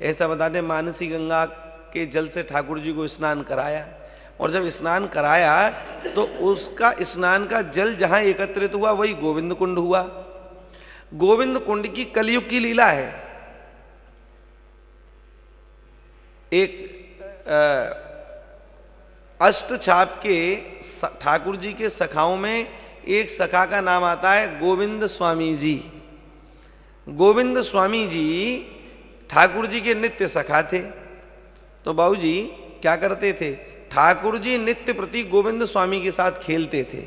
ऐसा बताते मानसी गंगा के जल से ठाकुर जी को स्नान कराया, और जब स्नान कराया तो उसका स्नान का जल जहां एकत्रित हुआ वही गोविंद कुंड हुआ। गोविंद कुंड की कलयुग की लीला है। एक अष्ट छाप के ठाकुर जी के सखाओं में एक सखा का नाम आता है गोविंद स्वामी जी। गोविंद स्वामी जी ठाकुर जी के नित्य सखा थे। तो बाबू जी क्या करते थे, ठाकुर जी नित्य प्रति गोविंद स्वामी के साथ खेलते थे।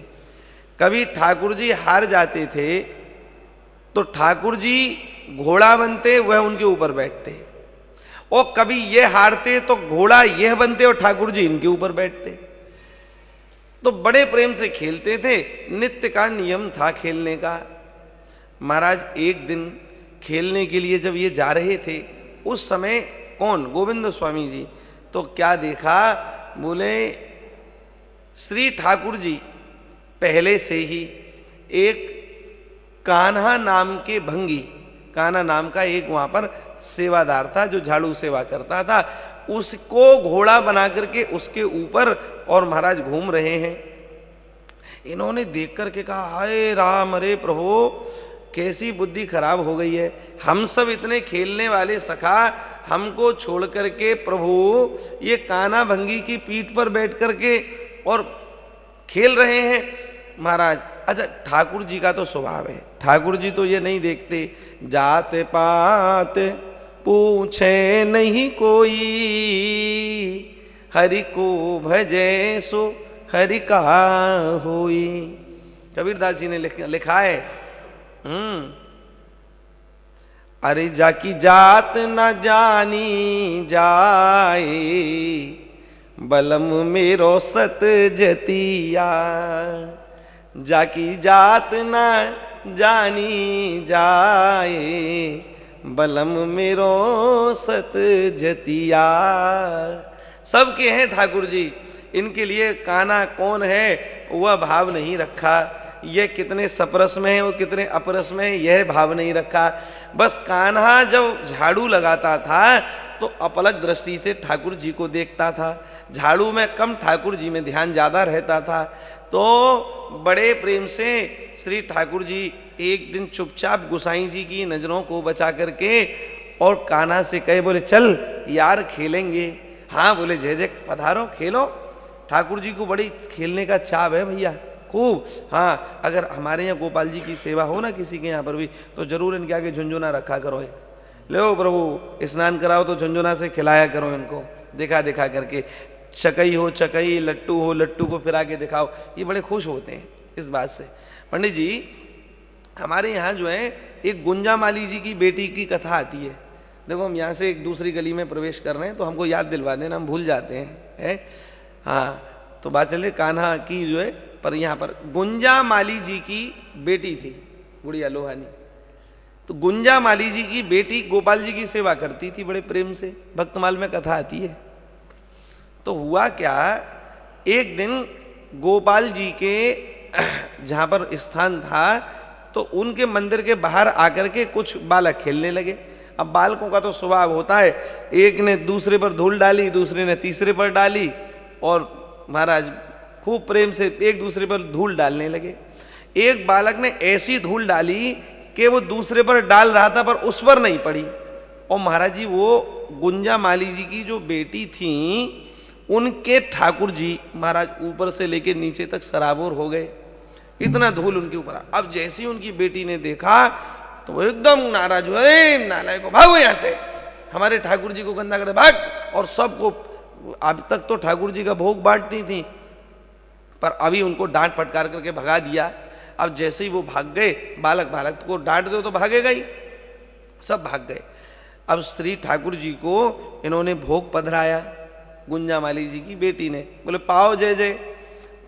कभी ठाकुर जी हार जाते थे तो ठाकुर जी घोड़ा बनते, वह उनके ऊपर बैठते, और कभी ये हारते तो घोड़ा यह बनते और ठाकुर जी इनके ऊपर बैठते। तो बड़े प्रेम से खेलते थे, नित्य का नियम था खेलने का। महाराज एक दिन खेलने के लिए जब ये जा रहे थे, उस समय कौन, गोविंद स्वामी जी, तो क्या देखा, बोले श्री ठाकुर जी पहले से ही एक कान्हा नाम के भंगी, कान्हा नाम का एक वहां पर सेवादार था जो झाड़ू सेवा करता था, उसको घोड़ा बना करके उसके ऊपर और महाराज घूम रहे हैं। इन्होंने देख करके कहा, हाय राम, अरे प्रभु कैसी बुद्धि खराब हो गई है, हम सब इतने खेलने वाले सखा हमको छोड़ करके प्रभु ये कान्हा भंगी की पीठ पर बैठ करके और खेल रहे हैं। महाराज अच्छा, ठाकुर जी का तो स्वभाव है, ठाकुर जी तो ये नहीं देखते, जात पात पूछे नहीं कोई, हरि को भजे सो हरि का होई। कबीरदास जी ने लिखा है, अरे जाकी जात न जानी जाए, बलम मेरो सत जतिया। जाकी जात न जानी जाए, बलम मेरो सत जतिया। सबके हैं ठाकुर जी, इनके लिए कान्हा कौन है वह भाव नहीं रखा, यह कितने सपरस में है वो कितने अपरस में है यह भाव नहीं रखा। बस कान्हा जब झाड़ू लगाता था तो अपलक दृष्टि से ठाकुर जी को देखता था, झाड़ू में कम ठाकुर जी में ध्यान ज़्यादा रहता था। तो बड़े प्रेम से श्री ठाकुर जी एक दिन चुपचाप गोसाई जी की नज़रों को बचा करके और कान्हा से कहे, बोले चल यार खेलेंगे। हाँ बोले, जय जय पधारो खेलो। ठाकुर जी को बड़ी खेलने का चाव है भैया, खूब। हाँ, अगर हमारे यहाँ गोपाल जी की सेवा हो ना किसी के यहाँ पर भी, तो जरूर इनके आगे झुंझुना रखा करो, एक लो प्रभु स्नान कराओ तो झुंझुना से खिलाया करो इनको, दिखा दिखा करके। चकई हो चकई, लट्टू हो लट्टू को फिरा के दिखाओ, ये बड़े खुश होते हैं इस बात से। पंडित जी हमारे यहाँ जो है एक गुंजा माली जी की बेटी की कथा आती है। देखो हम यहाँ से एक दूसरी गली में प्रवेश कर रहे हैं तो हमको याद दिलवा देना, हम भूल जाते हैं। हाँ, तो बात चल रही कान्हा की जो है, पर यहाँ पर गुंजा माली जी की बेटी थी गुड़िया लोहानी। तो गुंजा माली जी की बेटी गोपाल जी की सेवा करती थी बड़े प्रेम से, भक्तमाल में कथा आती है। तो हुआ क्या, एक दिन गोपाल जी के जहाँ पर स्थान था तो उनके मंदिर के बाहर आकर के कुछ बालक खेलने लगे। अब बालकों का तो स्वभाव होता है, एक ने दूसरे पर धूल डाली, दूसरे ने तीसरे पर डाली, और महाराज खूब प्रेम से एक दूसरे पर धूल डालने लगे। एक बालक ने ऐसी धूल डाली कि वो दूसरे पर डाल रहा था पर उस पर नहीं पड़ी, और महाराज जी वो गुंजा माली जी की जो बेटी थी उनके ठाकुर जी महाराज ऊपर से लेके नीचे तक सराबोर हो गए, इतना धूल उनके ऊपर। अब जैसे ही उनकी बेटी ने देखा तो वो एकदम नाराज हुआ, अरे नालायक को भागो यहाँ से, हमारे ठाकुर जी को गंदा कर भाग। और सबको, अब तक तो ठाकुर जी का भोग बांटती थी पर अभी उनको डांट फटकार करके भगा दिया। अब जैसे ही वो भाग गए, बालक बालक को डांट दो तो भागेगा ही, सब भाग गए। अब श्री ठाकुर जी को इन्होंने भोग पधराया, गुंजा माली जी की बेटी ने, बोले पाओ जय जय।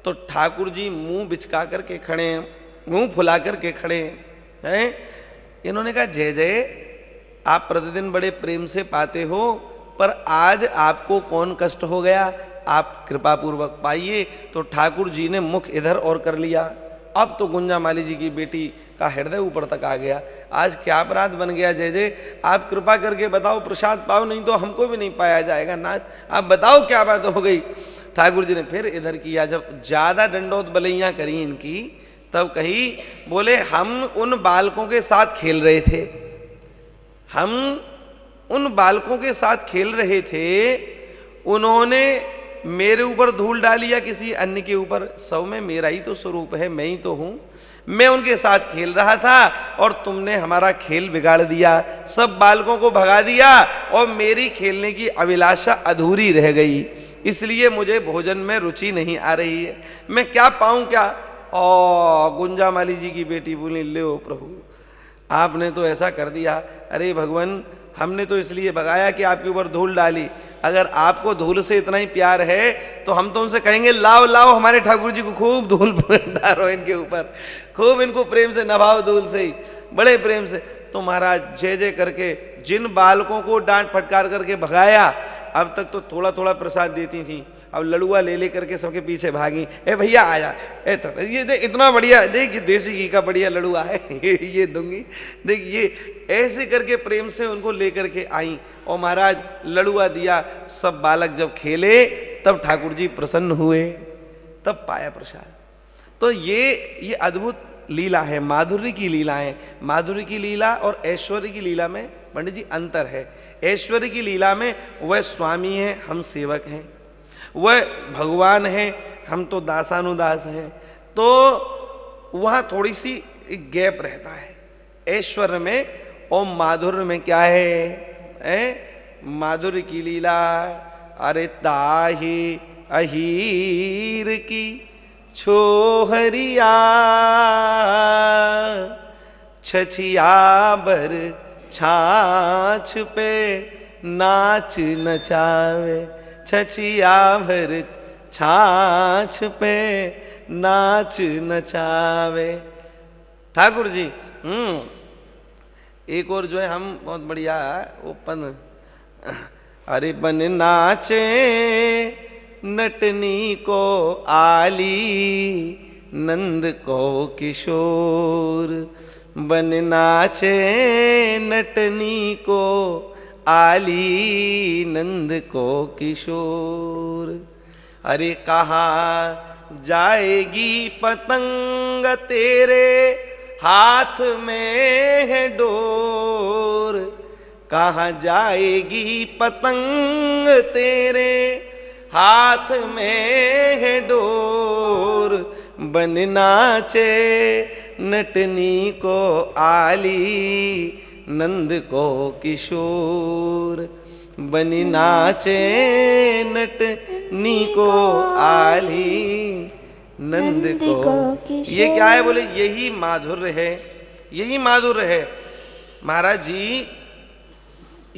तो ठाकुर जी मुंह बिचका करके खड़े हैं, मुंह फुला करके खड़े हैं। इन्होंने कहा जय जय, आप प्रतिदिन बड़े प्रेम से पाते हो, पर आज आपको कौन कष्ट हो गया, आप कृपा पूर्वक पाइए। तो ठाकुर जी ने मुख इधर और कर लिया, अब तो गुंजा माली जी की बेटी का हृदय ऊपर तक आ गया। आज क्या अपराध बन गया जय जय, आप कृपा करके बताओ, प्रसाद पाओ, नहीं तो हमको भी नहीं पाया जाएगा। नाथ आप बताओ क्या बात हो गई। ठाकुर जी ने फिर इधर किया, जब ज्यादा डंडौत बलैया करी इनकी, तब कही, बोले हम उन बालकों के साथ खेल रहे थे, हम उन बालकों के साथ खेल रहे थे, उन्होंने मेरे ऊपर धूल डाली या किसी अन्य के ऊपर, सब में मेरा ही तो स्वरूप है, मैं ही तो हूं। मैं उनके साथ खेल रहा था और तुमने हमारा खेल बिगाड़ दिया, सब बालकों को भगा दिया और मेरी खेलने की अभिलाषा अधूरी रह गई, इसलिए मुझे भोजन में रुचि नहीं आ रही है, मैं क्या पाऊं क्या। और गुंजा माली जी की बेटी बोली, ले ओ प्रभु आपने तो ऐसा कर दिया। अरे भगवान हमने तो इसलिए भगाया कि आपके ऊपर धूल डाली, अगर आपको धूल से इतना ही प्यार है तो हम तो उनसे कहेंगे लाओ लाओ हमारे ठाकुर जी को खूब धूल डालो इनके ऊपर, खूब इनको प्रेम से नभाओ धूल से ही, बड़े प्रेम से। तो महाराज जय जय करके जिन बालकों को डांट फटकार करके भगाया, अब तक तो थोड़ा थोड़ा प्रसाद देती थी, अब लड़ुआ ले ले करके सबके पीछे भागी, ए भैया आया, ये देख इतना बढ़िया, देख ये देसी घी का बढ़िया लड़ुआ है, ये दूंगी, देख ये ऐसे करके प्रेम से उनको लेकर के आई और महाराज लड़ुआ दिया। सब बालक जब खेले तब ठाकुर जी प्रसन्न हुए, तब पाया प्रसाद। तो ये अद्भुत लीला है, माधुर्य की लीला है। माधुर्य की लीला और ऐश्वर्य की लीला में पंडित जी अंतर है। ऐश्वर्य की लीला में वह स्वामी है, हम सेवक हैं, वह भगवान है, हम तो दासानुदास हैं, तो वहाँ थोड़ी सी गैप रहता है ऐश्वर्य में। और माधुर्य में क्या है, माधुर्य की लीला, अरे ताही अहीर की छोहरिया, छछिया बर छाछ पे नाच नचावे, छछिया भर छाछ पे नाच नचावे। ठाकुर जी एक और जो है हम बहुत बढ़िया ओपन, अरे बन नाचे नटनी को आली, नंद को किशोर, बन नाचे नटनी को आली, नंद को किशोर। अरे कहाँ जाएगी पतंग तेरे हाथ में है डोर, कहाँ जाएगी पतंग तेरे हाथ में है डोर, बन नाचे नटनी को आली, नंद को किशोर, बनी नाचे नटनी को आली, नंद को। ये क्या है, बोले यही माधुर्य है, यही माधुर्य है। महाराज जी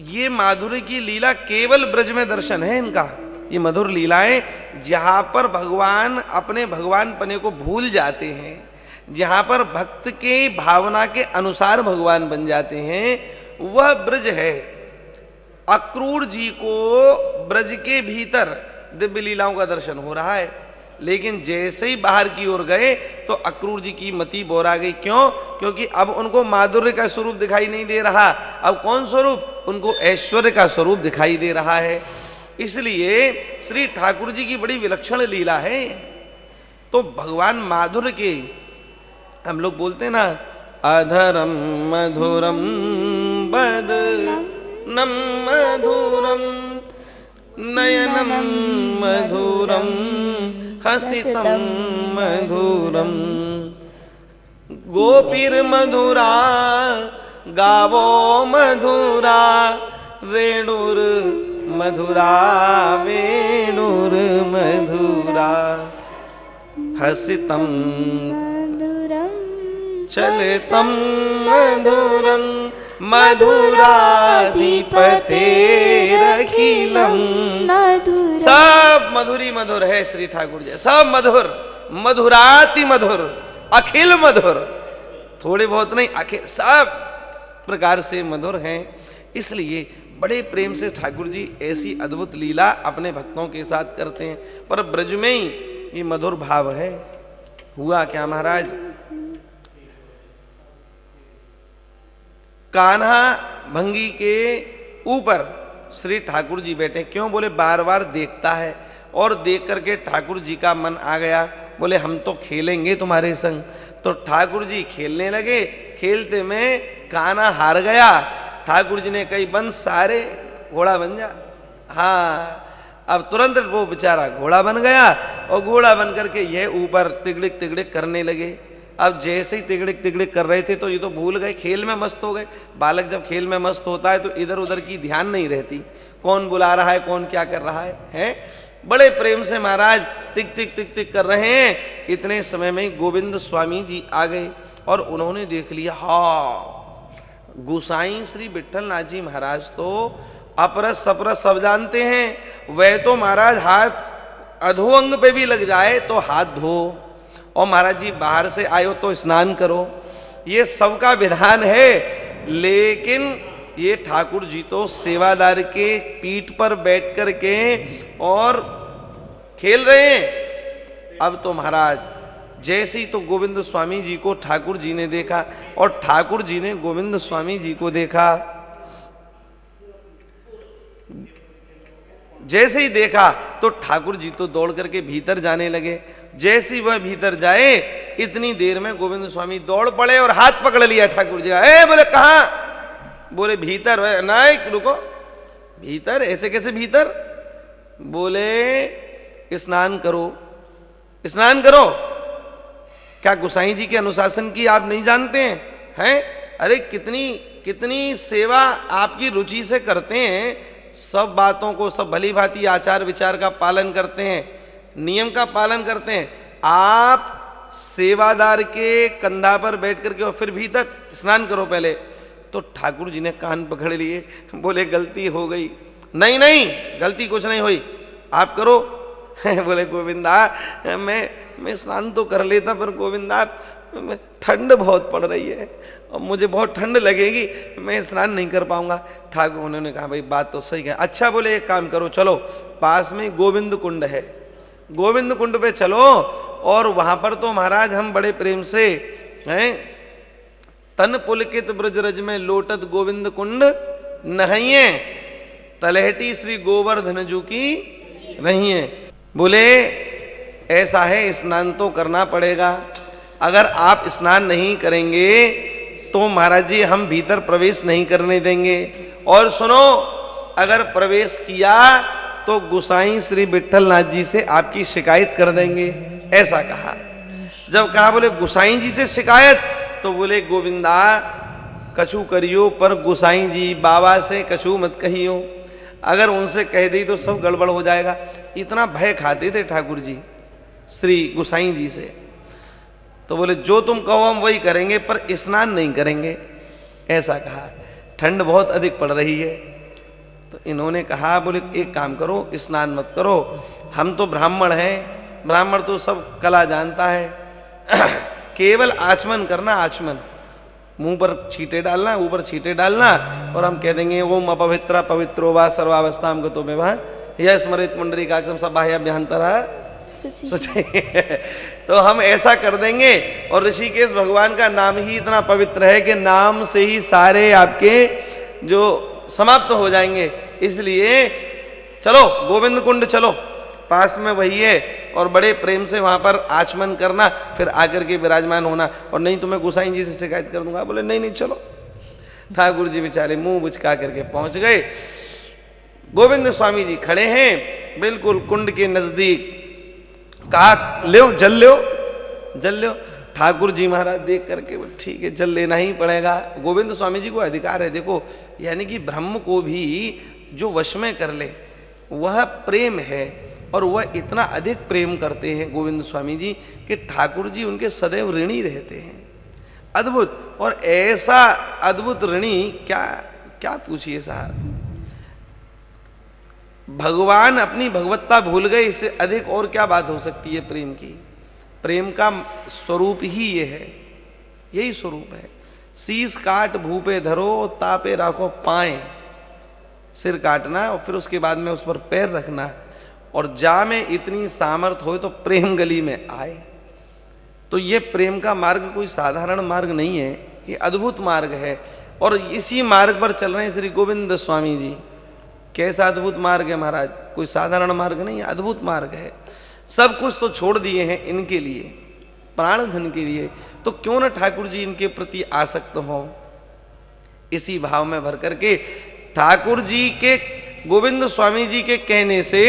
ये माधुर्य की लीला केवल ब्रज में दर्शन है इनका। ये मधुर लीलाएं जहाँ पर भगवान अपने भगवान पने को भूल जाते हैं, जहाँ पर भक्त के भावना के अनुसार भगवान बन जाते हैं, वह ब्रज है। अक्रूर जी को ब्रज के भीतर दिव्य लीलाओं का दर्शन हो रहा है, लेकिन जैसे ही बाहर की ओर गए तो अक्रूर जी की मति बोरा गई। क्यों? क्योंकि अब उनको माधुर्य का स्वरूप दिखाई नहीं दे रहा। अब कौन स्वरूप? उनको ऐश्वर्य का स्वरूप दिखाई दे रहा है। इसलिए श्री ठाकुर जी की बड़ी विलक्षण लीला है। तो भगवान माधुर्य के, हम लोग बोलते हैं ना, अधरम मधुरम बदनम मधुरम नयनम मधुरम हसितम मधुरम, गोपीर मधुरा गावो मधुरा, रेणुर मधुरा वेणुर मधुरा, हसितम चलितम मधुरम मधुराधिपतेरखिलम। सब मधुरी मधुर है श्री ठाकुर जी, सब मधुर, मधुराति मधुर, अखिल मधुर, थोड़े बहुत नहीं, अखिल सब प्रकार से मधुर हैं। इसलिए बड़े प्रेम से ठाकुर जी ऐसी अद्भुत लीला अपने भक्तों के साथ करते हैं। पर ब्रज में ही ये मधुर भाव है, हुआ क्या महाराज, कान्हा भंगी के ऊपर श्री ठाकुर जी बैठे। क्यों? बोले बार बार देखता है और देख करके ठाकुर जी का मन आ गया, बोले हम तो खेलेंगे तुम्हारे संग। तो ठाकुर जी खेलने लगे, खेलते में कान्हा हार गया। ठाकुर जी ने कही बन सारे घोड़ा बन जा। हाँ, अब तुरंत वो बेचारा घोड़ा बन गया और घोड़ा बन करके यह ऊपर तिगड़िक तिगड़िक करने लगे। अब जैसे ही तिगड़िक तिगड़िक कर रहे थे तो ये तो भूल गए, खेल में मस्त हो गए। बालक जब खेल में मस्त होता है तो इधर उधर की ध्यान नहीं रहती, कौन बुला रहा है कौन क्या कर रहा है? बड़े प्रेम से महाराज टिक टिक टिक टिक कर रहे हैं। इतने समय में गोविंद स्वामी जी आ गए और उन्होंने देख लिया, हाँ गोसाई श्री विट्ठलनाथ जी महाराज तो अपरस सपरस सब जानते हैं। वह तो महाराज हाथ अधोअंग पे भी लग जाए तो हाथ धो, और महाराज जी बाहर से आयो तो स्नान करो, ये सबका विधान है। लेकिन ये ठाकुर जी तो सेवादार के पीठ पर बैठ कर के और खेल रहे हैं। अब तो महाराज जैसे ही तो गोविंद स्वामी जी को ठाकुर जी ने देखा और ठाकुर जी ने गोविंद स्वामी जी को देखा। जैसे ही देखा तो ठाकुर जी तो दौड़ करके भीतर जाने लगे। जैसे ही वह भीतर जाए इतनी देर में गोविंद स्वामी दौड़ पड़े और हाथ पकड़ लिया ठाकुर जी का। बोले कहाँ? बोले भीतर। नहीं रुको, भीतर ऐसे कैसे भीतर? बोले स्नान करो, स्नान करो। क्या गोसाई जी के अनुशासन की आप नहीं जानते हैं? अरे कितनी कितनी सेवा आपकी रुचि से करते हैं, सब बातों को सब भली भांति आचार विचार का पालन करते हैं, नियम का पालन करते हैं। आप सेवादार के कंधा पर बैठ करके और फिर भीतर स्नान करो पहले। तो ठाकुर जी ने कान पकड़ लिए, बोले गलती हो गई। नहीं नहीं गलती कुछ नहीं हुई, आप करो। बोले गोविंदा मैं स्नान तो कर लेता, पर गोविंदा ठंड बहुत पड़ रही है और मुझे बहुत ठंड लगेगी, मैं स्नान नहीं कर पाऊंगा। ठाकुर उन्होंने कहा भाई बात तो सही है। अच्छा बोले एक काम करो, चलो पास में गोविंद कुंड है, गोविंद कुंड पे चलो और वहां पर तो महाराज हम बड़े प्रेम से हैं तन पुलकित ब्रजरज में लोटत गोविंद कुंड नहाइए, तलहटी श्री गोवर्धन जू की नहीं है। बोले ऐसा है, स्नान तो करना पड़ेगा। अगर आप स्नान नहीं करेंगे तो महाराज जी हम भीतर प्रवेश नहीं करने देंगे। और सुनो, अगर प्रवेश किया तो गोसाई श्री विट्ठलनाथ जी से आपकी शिकायत कर देंगे, ऐसा कहा। जब कहा बोले गोसाई जी से शिकायत, तो बोले गोविंदा कछु करियो पर गोसाई जी बाबा से कछु मत कहियो। अगर उनसे कह दी तो सब गड़बड़ हो जाएगा। इतना भय खाते थे ठाकुर जी श्री गोसाई जी से। तो बोले जो तुम कहो हम वही करेंगे, पर स्नान नहीं करेंगे, ऐसा कहा। ठंड बहुत अधिक पड़ रही है। तो इन्होंने कहा बोले एक काम करो, स्नान मत करो, हम तो ब्राह्मण हैं, ब्राह्मण तो सब कला जानता है। केवल आचमन करना, आचमन मुंह पर छींटे डालना, ऊपर छींटे डालना, और हम कह देंगे ओम अपवित्र पवित्रो वा सर्वावस्था गतो में वह यह स्मृत मुंडरी का सब बाह्याभ्यंतरा सोचिए। तो हम ऐसा कर देंगे। और ऋषिकेश भगवान का नाम ही इतना पवित्र है कि नाम से ही सारे आपके जो समाप्त हो जाएंगे। इसलिए चलो गोविंद कुंड चलो, पास में वही है, और बड़े प्रेम से वहां पर आचमन करना, फिर आकर के विराजमान होना, और नहीं तो मैं गोसाई जी से शिकायत कर दूंगा। बोले नहीं नहीं चलो। ठाकुर जी बेचारे मुंह बुचका करके पहुंच गए। गोविंद स्वामी जी खड़े हैं बिल्कुल कुंड के नजदीक। कहा लो जल लो, जल लो। ठाकुर जी महाराज देख करके ठीक है जल लेना ही पड़ेगा। गोविंद स्वामी जी को अधिकार है, देखो यानी कि ब्रह्म को भी जो वश में कर ले वह प्रेम है, और वह इतना अधिक प्रेम करते हैं गोविंद स्वामी जी कि ठाकुर जी उनके सदैव ऋणी रहते हैं। अद्भुत, और ऐसा अद्भुत ऋणी क्या क्या पूछिए साहब। भगवान अपनी भगवत्ता भूल गए, इससे अधिक और क्या बात हो सकती है प्रेम की। प्रेम का स्वरूप ही ये है, यही स्वरूप है। शीश काट भूपे धरो तापे राखो पाए, सिर काटना और फिर उसके बाद में उस पर पैर रखना, और जा में इतनी सामर्थ हो तो प्रेम गली में आए। तो ये प्रेम का मार्ग कोई साधारण मार्ग नहीं है, ये अद्भुत मार्ग है। और इसी मार्ग पर चल रहे हैं श्री गोविंद स्वामी जी। कैसा अद्भुत मार्ग है महाराज, कोई साधारण मार्ग नहीं है, अद्भुत मार्ग है। सब कुछ तो छोड़ दिए हैं इनके लिए, प्राण धन के लिए, तो क्यों न ठाकुर जी इनके प्रति आसक्त हों। इसी भाव में भर करके ठाकुर जी के, गोविंद स्वामी जी के कहने से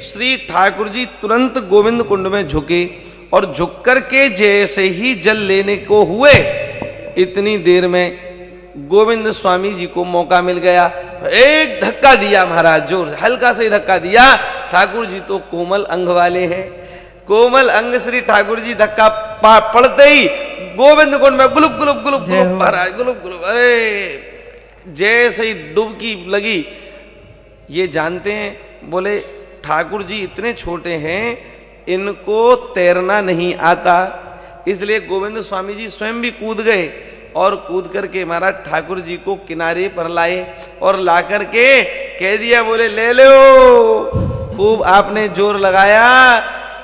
श्री ठाकुर जी तुरंत गोविंद कुंड में झुके, और झुक करके जैसे ही जल लेने को हुए, इतनी देर में गोविंद स्वामी जी को मौका मिल गया। एक धक्का दिया महाराज, जोर हल्का से धक्का दिया। ठाकुर जी तो कोमल अंग वाले हैं, कोमल अंग श्री ठाकुर जी धक्का पड़ते ही गोविंद कुंड में गुलुप गुलुप गुलुप गुलुप महाराज, गुलुप गुलुप। अरे जैसे ही डुबकी लगी, ये जानते हैं, बोले ठाकुर जी इतने छोटे हैं, इनको तैरना नहीं आता, इसलिए गोविंद स्वामी जी स्वयं भी कूद गए, और कूद करके महाराज ठाकुर जी को किनारे पर लाए, और ला करके कह दिया, बोले ले लो, खूब आपने जोर लगाया,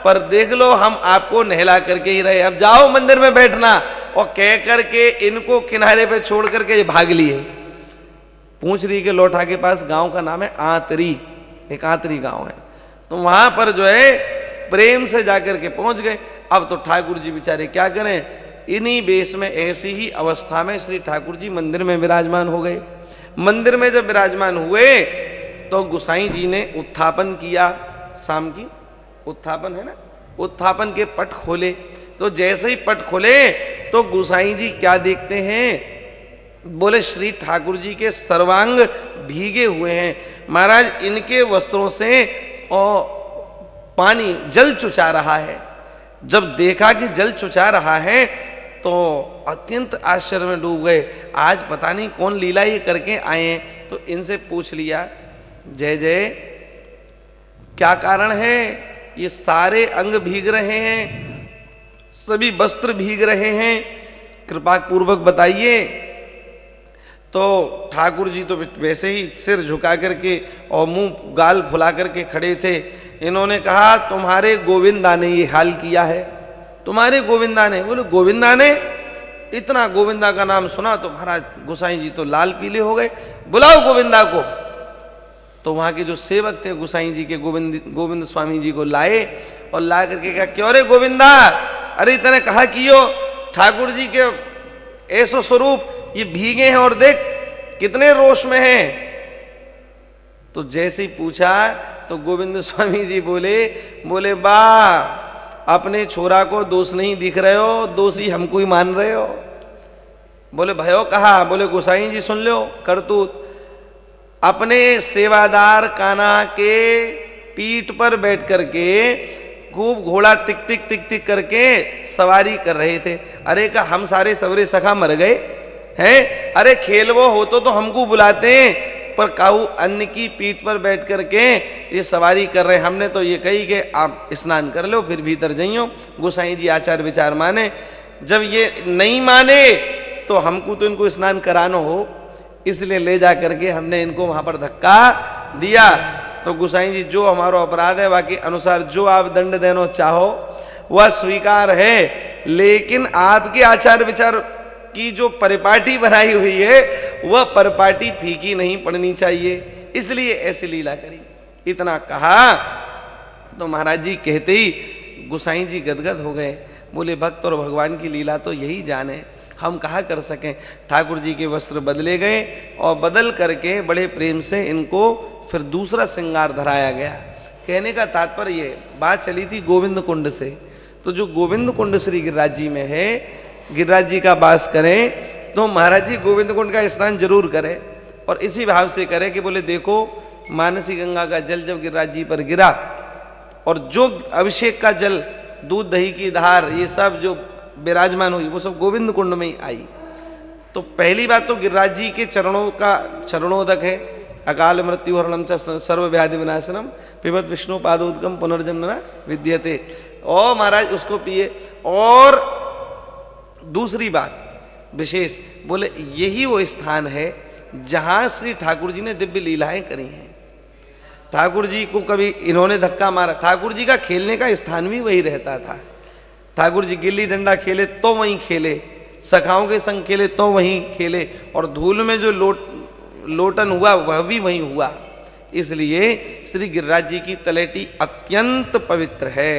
पर देख लो हम आपको नहला करके ही रहे, अब जाओ मंदिर में बैठना। और कह करके इनको किनारे पे छोड़ करके भाग लिए। पूंछरी के लोठा के पास गांव का नाम है आंतरी, एक आंतरी गांव है, तो वहां पर जो है प्रेम से जाकर के पहुंच गए। अब तो ठाकुर जी बेचारे क्या करें, इन्हीं बेस में ऐसी ही अवस्था में श्री ठाकुर जी मंदिर में विराजमान हो गए। मंदिर में जब विराजमान हुए तो गुसाई जी ने उत्थापन किया, शाम की उत्थापन है ना, उत्थापन के पट खोले। तो जैसे ही पट खोले तो गुसाई जी क्या देखते हैं, बोले श्री ठाकुर जी के सर्वांग भीगे हुए हैं महाराज, इनके वस्त्रों से और पानी जल चुचा रहा है। जब देखा कि जल चुचा रहा है तो अत्यंत आश्चर्य में डूब गए। आज पता नहीं कौन लीला ये करके आए हैं, तो इनसे पूछ लिया, जय जय क्या कारण है, ये सारे अंग भीग रहे हैं, सभी वस्त्र भीग रहे हैं, कृपा पूर्वक बताइए। तो ठाकुर जी तो वैसे ही सिर झुका करके और मुंह गाल फुला करके खड़े थे। इन्होंने कहा, तुम्हारे गोविंदा ने ये हाल किया है, तुम्हारे गोविंदा ने। बोले गोविंदा ने, इतना गोविंदा का नाम सुना तो महाराज गुसाई जी तो लाल पीले हो गए। बुलाओ गोविंदा को। तो वहां के जो सेवक थे गुसाई जी के, गोविंद स्वामी जी को लाए, और ला करके कहा, क्यों रे गोविंदा, अरे इतने कहा कियो, ठाकुर जी के ऐसो स्वरूप ये भीगे हैं, और देख कितने रोष में हैं। तो जैसे ही पूछा तो गोविंद स्वामी जी बोले बा, अपने छोरा को दोष नहीं दिख रहे हो, दोषी हमको ही मान रहे हो। बोले भयो कहा, बोले गोसाई जी सुन लो करतूत, अपने सेवादार कान्हा के पीठ पर बैठ करके खूब घोड़ा टिक टिक टिक टिक करके सवारी कर रहे थे। अरे का हम सारे सवरे सखा मर गए हैं, अरे खेल वो होतो तो हमको बुलाते हैं, पर काऊ अन्य की पीठ पर बैठ करके ये सवारी कर रहे हैं। हमने तो ये कही कि आप स्नान कर लो फिर भीतर जाइयो। गोसाई जी आचार विचार माने, जब ये नहीं माने तो हमको तो इनको स्नान कराना हो, इसलिए ले जा करके हमने इनको वहां पर धक्का दिया। तो गोसाई जी जो हमारा अपराध है, बाकी अनुसार जो आप दंड देना चाहो वह स्वीकार है, लेकिन आपके आचार विचार की जो परिपाटी बनाई हुई है वह परिपाटी फीकी नहीं पड़नी चाहिए, इसलिए ऐसी लीला करी। इतना कहा तो महाराज जी कहते ही गोसाई जी गदगद हो गए। बोले भक्त और भगवान की लीला तो यही जाने, हम कहा कर सकें। ठाकुर जी के वस्त्र बदले गए, और बदल करके बड़े प्रेम से इनको फिर दूसरा श्रृंगार धराया गया। कहने का तात्पर्य, बात चली थी गोविंद कुंड से, तो जो गोविंद कुंड श्री गिरिराज जी में है, गिरिराज जी का वास करें तो महाराज जी गोविंद कुंड का स्नान जरूर करें, और इसी भाव से करें कि बोले देखो मानसी गंगा का जल जब गिरिराज जी पर गिरा, और जो अभिषेक का जल, दूध दही की धार, ये सब जो विराजमान हुई वो सब गोविंद कुंड में ही आई। तो पहली बात तो गिरिराज जी के चरणों का चरणोदक है, अकाल मृत्यु हरणम च सर्व व्याधि विनाशनम पिबत विष्णु पादोदकम पुनर्जन्म न विद्यते। ओ महाराज उसको पिए। और दूसरी बात विशेष, बोले यही वो स्थान है जहां श्री ठाकुर जी ने दिव्य लीलाएं करी हैं। ठाकुर जी को कभी इन्होंने धक्का मारा, ठाकुर जी का खेलने का स्थान भी वही रहता था। ठाकुर जी गिल्ली डंडा खेले तो वहीं खेले, सखाओं के संग खेले तो वहीं खेले, और धूल में जो लोटन हुआ वह भी वहीं हुआ। इसलिए श्री गिरिराज जी की तलेटी अत्यंत पवित्र है।